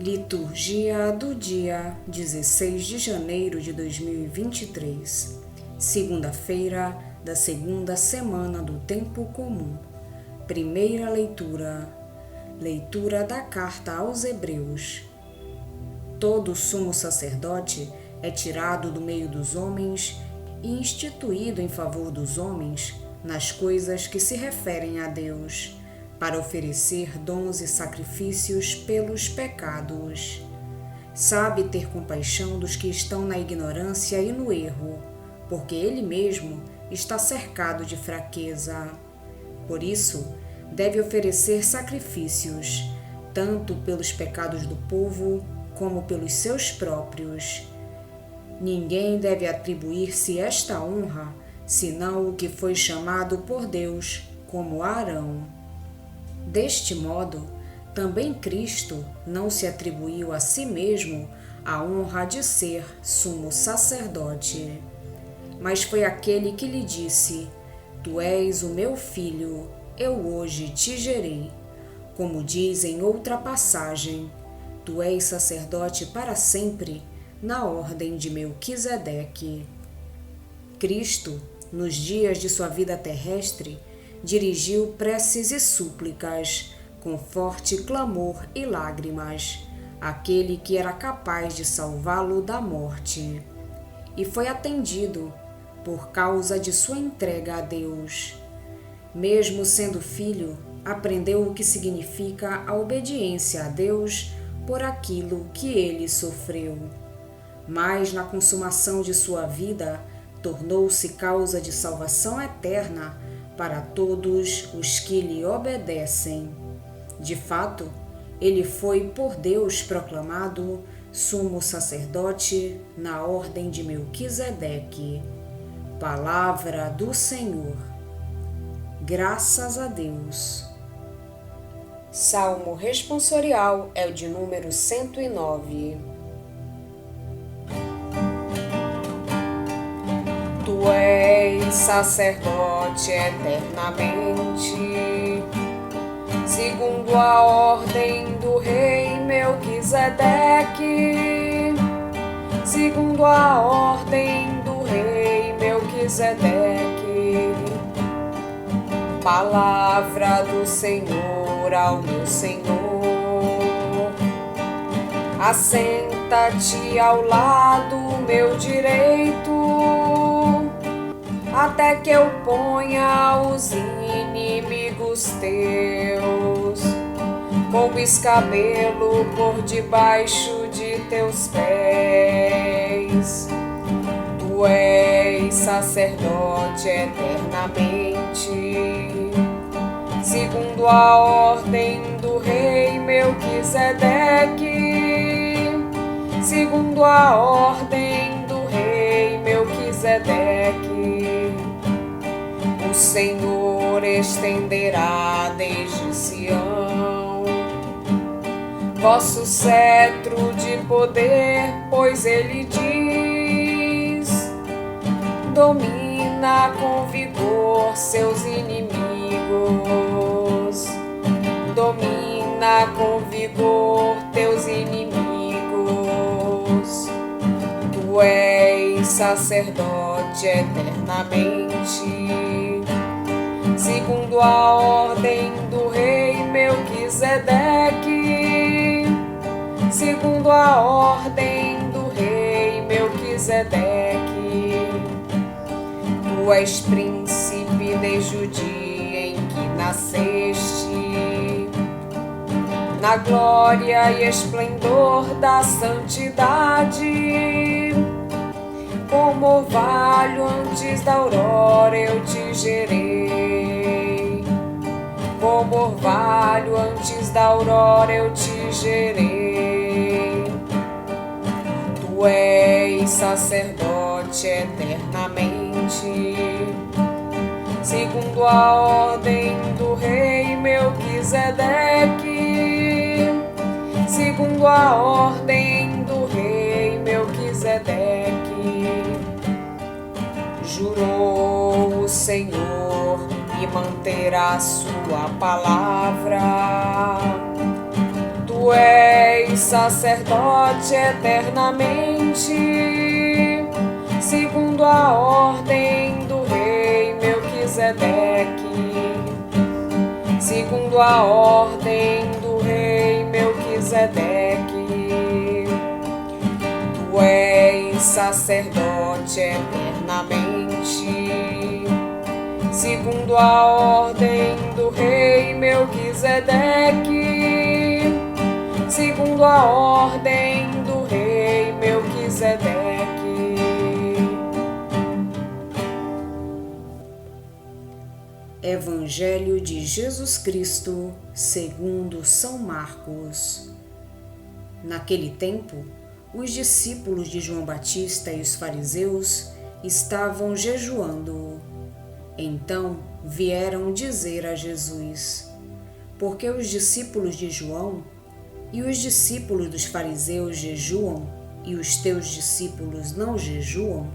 Liturgia do dia 16 de janeiro de 2023, segunda-feira da segunda semana do Tempo Comum. Primeira leitura, leitura da Carta aos Hebreus. Todo sumo sacerdote é tirado do meio dos homens e instituído em favor dos homens nas coisas que se referem a Deus, para oferecer dons e sacrifícios pelos pecados. Sabe ter compaixão dos que estão na ignorância e no erro, porque ele mesmo está cercado de fraqueza. Por isso, deve oferecer sacrifícios, tanto pelos pecados do povo como pelos seus próprios. Ninguém deve atribuir-se esta honra, senão o que foi chamado por Deus, como Arão. Deste modo, também Cristo não se atribuiu a si mesmo a honra de ser sumo sacerdote, mas foi aquele que lhe disse: Tu és o meu filho, eu hoje te gerei. Como diz em outra passagem, Tu és sacerdote para sempre, na ordem de Melquisedeque. Cristo, nos dias de sua vida terrestre, dirigiu preces e súplicas, com forte clamor e lágrimas, àquele que era capaz de salvá-lo da morte. E foi atendido, por causa de sua entrega a Deus. Mesmo sendo filho, aprendeu o que significa a obediência a Deus por aquilo que ele sofreu. Mas, na consumação de sua vida, tornou-se causa de salvação eterna para todos os que lhe obedecem. De fato, ele foi por Deus proclamado sumo sacerdote na ordem de Melquisedeque. Palavra do Senhor. Graças a Deus. Salmo responsorial é o de número 109. Tu és sacerdote eternamente, segundo a ordem do rei Melquisedeque, segundo a ordem do rei Melquisedeque. Palavra do Senhor ao meu Senhor: assenta-te ao lado meu direito, até que eu ponha os inimigos teus como escabelo por debaixo de teus pés. Tu és sacerdote eternamente, segundo a ordem do rei Melquisedeque, segundo a ordem do rei Melquisedeque. O Senhor estenderá desde Sião vosso cetro de poder, pois ele diz: domina com vigor seus inimigos, domina com vigor teus inimigos. Tu és sacerdote eternamente, segundo a ordem do rei Melquisedeque, segundo a ordem do rei Melquisedeque. Tu és príncipe desde o dia em que nasceste, na glória e esplendor da santidade. Como orvalho antes da aurora eu te gerei, como orvalho antes da aurora eu te gerei. Tu és sacerdote eternamente, segundo a ordem do rei Melquisedeque, segundo a ordem do rei Melquisedeque. Jurou o Senhor e manterá sua palavra. Tu és sacerdote eternamente, segundo a ordem do rei Melquisedeque, segundo a ordem do rei Melquisedeque. Tu és sacerdote eternamente, segundo a ordem do rei Melquisedeque, segundo a ordem do rei Melquisedeque. Evangelho de Jesus Cristo segundo São Marcos. Naquele tempo, os discípulos de João Batista e os fariseus estavam jejuando. Então vieram dizer a Jesus: por que os discípulos de João e os discípulos dos fariseus jejuam e os teus discípulos não jejuam?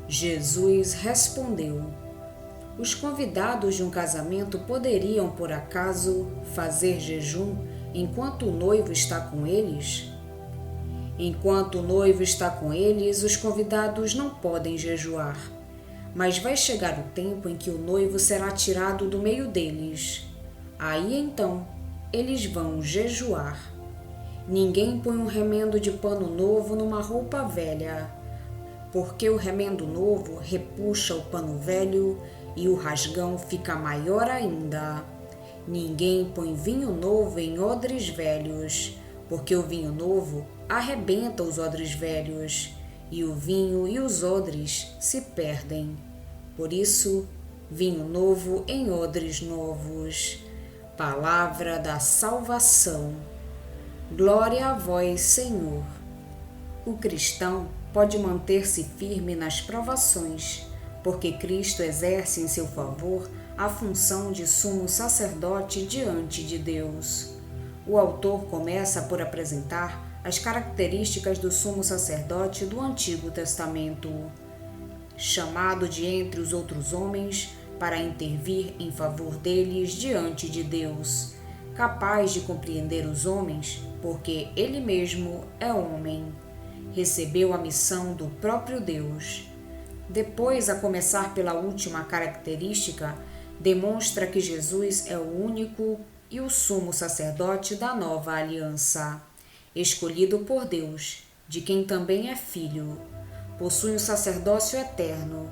Jesus respondeu: os convidados de um casamento poderiam, por acaso, fazer jejum enquanto o noivo está com eles? Enquanto o noivo está com eles, os convidados não podem jejuar. Mas vai chegar o tempo em que o noivo será tirado do meio deles. Aí então, eles vão jejuar. Ninguém põe um remendo de pano novo numa roupa velha, porque o remendo novo repuxa o pano velho e o rasgão fica maior ainda. Ninguém põe vinho novo em odres velhos, porque o vinho novo arrebenta os odres velhos, e o vinho e os odres se perdem. Por isso, vinho novo em odres novos. Palavra da salvação. Glória a vós, Senhor. O cristão pode manter-se firme nas provações, porque Cristo exerce em seu favor a função de sumo sacerdote diante de Deus. O autor começa por apresentar as características do sumo sacerdote do Antigo Testamento. Chamado de entre os outros homens para intervir em favor deles diante de Deus, capaz de compreender os homens, porque ele mesmo é homem. Recebeu a missão do próprio Deus. Depois, a começar pela última característica, demonstra que Jesus é o único e o sumo sacerdote da nova aliança, escolhido por Deus, de quem também é filho. Possui um sacerdócio eterno.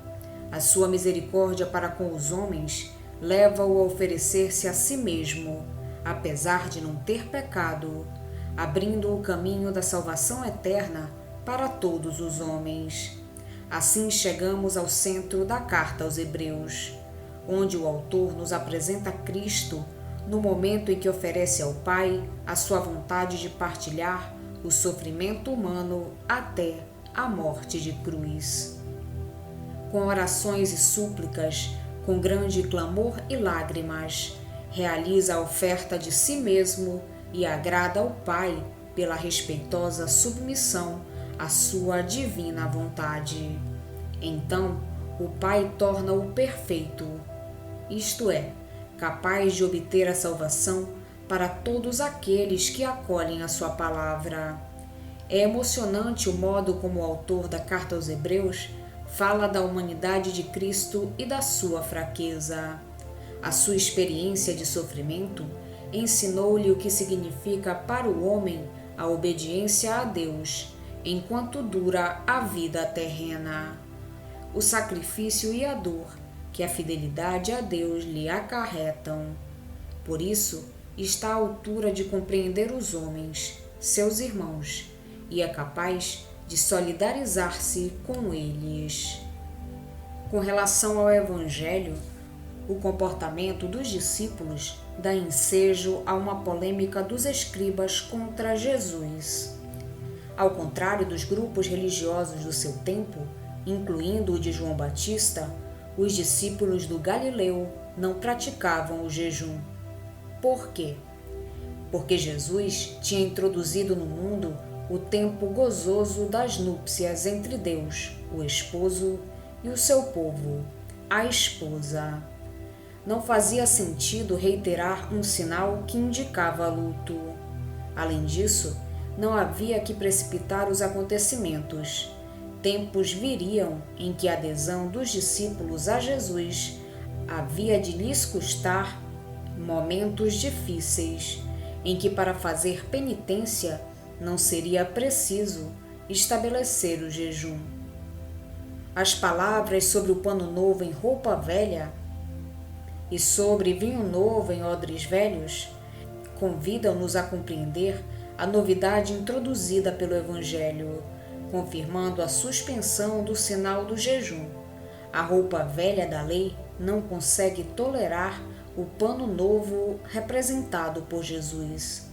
A sua misericórdia para com os homens leva-o a oferecer-se a si mesmo, apesar de não ter pecado, abrindo o caminho da salvação eterna para todos os homens. Assim chegamos ao centro da carta aos Hebreus, onde o autor nos apresenta Cristo no momento em que oferece ao Pai a sua vontade de partilhar o sofrimento humano até a morte de cruz. Com orações e súplicas, com grande clamor e lágrimas, realiza a oferta de si mesmo e agrada ao Pai pela respeitosa submissão à sua divina vontade. Então, o Pai torna-o perfeito, isto é, capaz de obter a salvação para todos aqueles que acolhem a sua palavra. É emocionante o modo como o autor da carta aos Hebreus fala da humanidade de Cristo e da sua fraqueza. A sua experiência de sofrimento ensinou-lhe o que significa para o homem a obediência a Deus, enquanto dura a vida terrena. O sacrifício e a dor que a fidelidade a Deus lhe acarretam. Por isso, está à altura de compreender os homens, seus irmãos, e é capaz de solidarizar-se com eles. Com relação ao Evangelho, o comportamento dos discípulos dá ensejo a uma polêmica dos escribas contra Jesus. Ao contrário dos grupos religiosos do seu tempo, incluindo o de João Batista, os discípulos do Galileu não praticavam o jejum. Por quê? Porque Jesus tinha introduzido no mundo o tempo gozoso das núpcias entre Deus, o esposo, e o seu povo, a esposa. Não fazia sentido reiterar um sinal que indicava luto. Além disso, não havia que precipitar os acontecimentos. Tempos viriam em que a adesão dos discípulos a Jesus havia de lhes custar momentos difíceis, em que para fazer penitência não seria preciso estabelecer o jejum. As palavras sobre o pano novo em roupa velha e sobre vinho novo em odres velhos convidam-nos a compreender a novidade introduzida pelo Evangelho, confirmando a suspensão do sinal do jejum. A roupa velha da lei não consegue tolerar o pano novo representado por Jesus.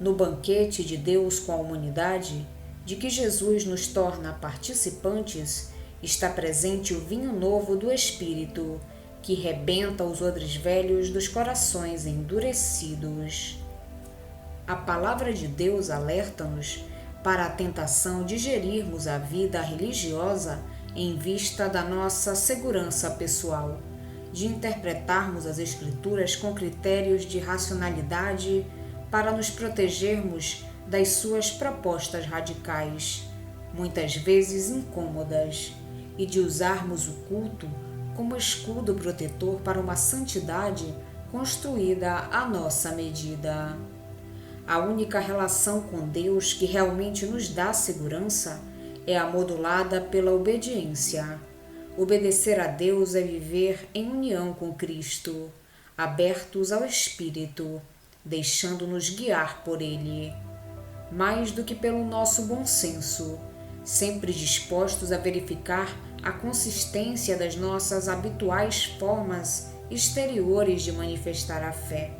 No banquete de Deus com a humanidade, de que Jesus nos torna participantes, está presente o vinho novo do Espírito, que rebenta os odres velhos dos corações endurecidos. A palavra de Deus alerta-nos para a tentação de gerirmos a vida religiosa em vista da nossa segurança pessoal, de interpretarmos as Escrituras com critérios de racionalidade para nos protegermos das suas propostas radicais, muitas vezes incômodas, e de usarmos o culto como escudo protetor para uma santidade construída à nossa medida. A única relação com Deus que realmente nos dá segurança é a modulada pela obediência. Obedecer a Deus é viver em união com Cristo, abertos ao Espírito, deixando-nos guiar por Ele, mais do que pelo nosso bom senso, sempre dispostos a verificar a consistência das nossas habituais formas exteriores de manifestar a fé,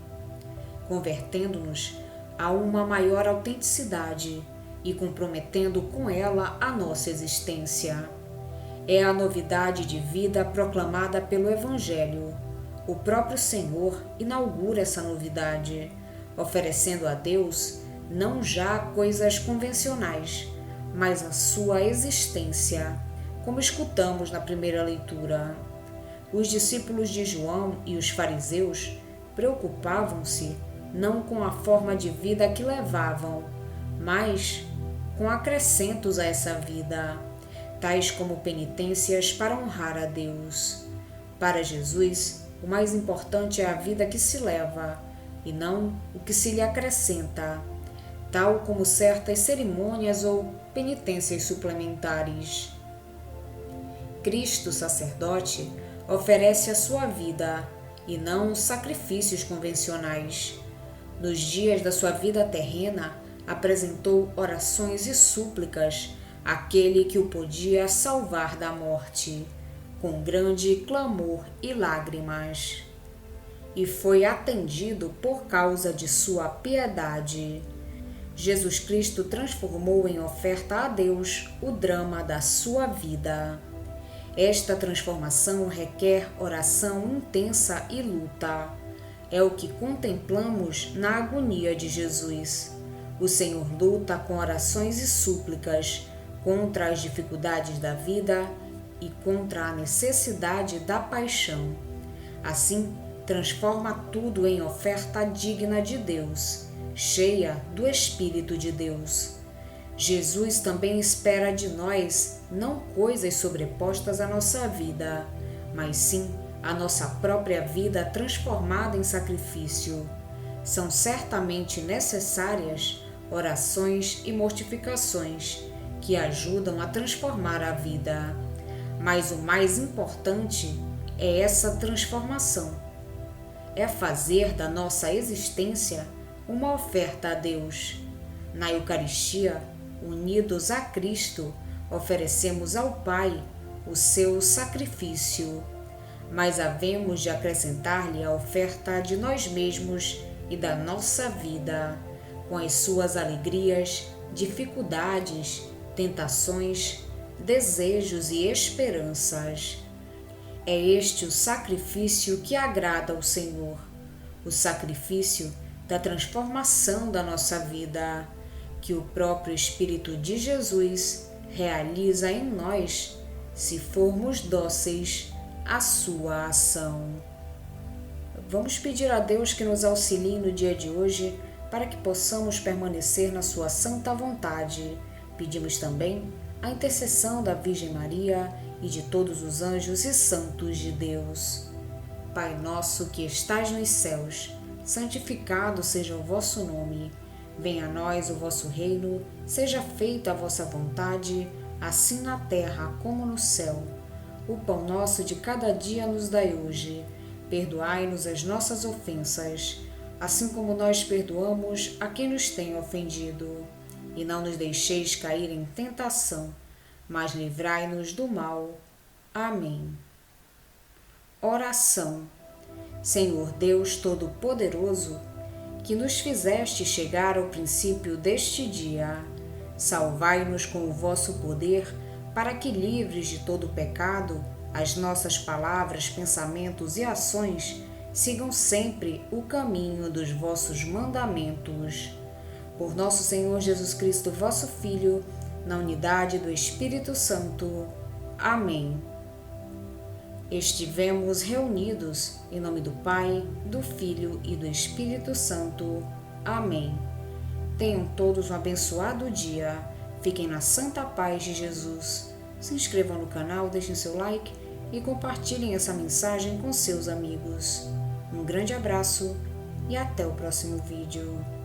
convertendo-nos a uma maior autenticidade e comprometendo com ela a nossa existência. É a novidade de vida proclamada pelo Evangelho. O próprio Senhor inaugura essa novidade, oferecendo a Deus não já coisas convencionais, mas a sua existência, como escutamos na primeira leitura. Os discípulos de João e os fariseus preocupavam-se não com a forma de vida que levavam, mas com acrescentos a essa vida, tais como penitências para honrar a Deus. Para Jesus, o mais importante é a vida que se leva, e não o que se lhe acrescenta, tal como certas cerimônias ou penitências suplementares. Cristo, sacerdote, oferece a sua vida, e não sacrifícios convencionais. Nos dias da sua vida terrena, apresentou orações e súplicas àquele que o podia salvar da morte, com grande clamor e lágrimas. E foi atendido por causa de sua piedade. Jesus Cristo transformou em oferta a Deus o drama da sua vida. Esta transformação requer oração intensa e luta. É o que contemplamos na agonia de Jesus. O Senhor luta com orações e súplicas contra as dificuldades da vida e contra a necessidade da paixão. Assim, transforma tudo em oferta digna de Deus, cheia do Espírito de Deus. Jesus também espera de nós não coisas sobrepostas à nossa vida, mas sim a nossa própria vida transformada em sacrifício. São certamente necessárias orações e mortificações que ajudam a transformar a vida. Mas o mais importante é essa transformação. É fazer da nossa existência uma oferta a Deus. Na Eucaristia, unidos a Cristo, oferecemos ao Pai o seu sacrifício, mas havemos de acrescentar-lhe a oferta de nós mesmos e da nossa vida, com as suas alegrias, dificuldades, tentações, desejos e esperanças. É este o sacrifício que agrada ao Senhor, o sacrifício da transformação da nossa vida, que o próprio Espírito de Jesus realiza em nós, se formos dóceis à sua ação. Vamos pedir a Deus que nos auxilie no dia de hoje para que possamos permanecer na sua santa vontade. Pedimos também a intercessão da Virgem Maria e de todos os anjos e santos de Deus. Pai nosso que estais nos céus, santificado seja o vosso nome. Venha a nós o vosso reino, seja feita a vossa vontade, assim na terra como no céu. O pão nosso de cada dia nos dai hoje. Perdoai-nos as nossas ofensas, assim como nós perdoamos a quem nos tem ofendido. E não nos deixeis cair em tentação, mas livrai-nos do mal. Amém. Oração. Senhor Deus Todo-Poderoso, que nos fizeste chegar ao princípio deste dia, salvai-nos com o vosso poder, para que, livres de todo pecado, as nossas palavras, pensamentos e ações sigam sempre o caminho dos vossos mandamentos. Por nosso Senhor Jesus Cristo, vosso Filho, na unidade do Espírito Santo. Amém. Estivemos reunidos em nome do Pai, do Filho e do Espírito Santo. Amém. Tenham todos um abençoado dia. Fiquem na santa paz de Jesus. Se inscrevam no canal, deixem seu like e compartilhem essa mensagem com seus amigos. Um grande abraço e até o próximo vídeo.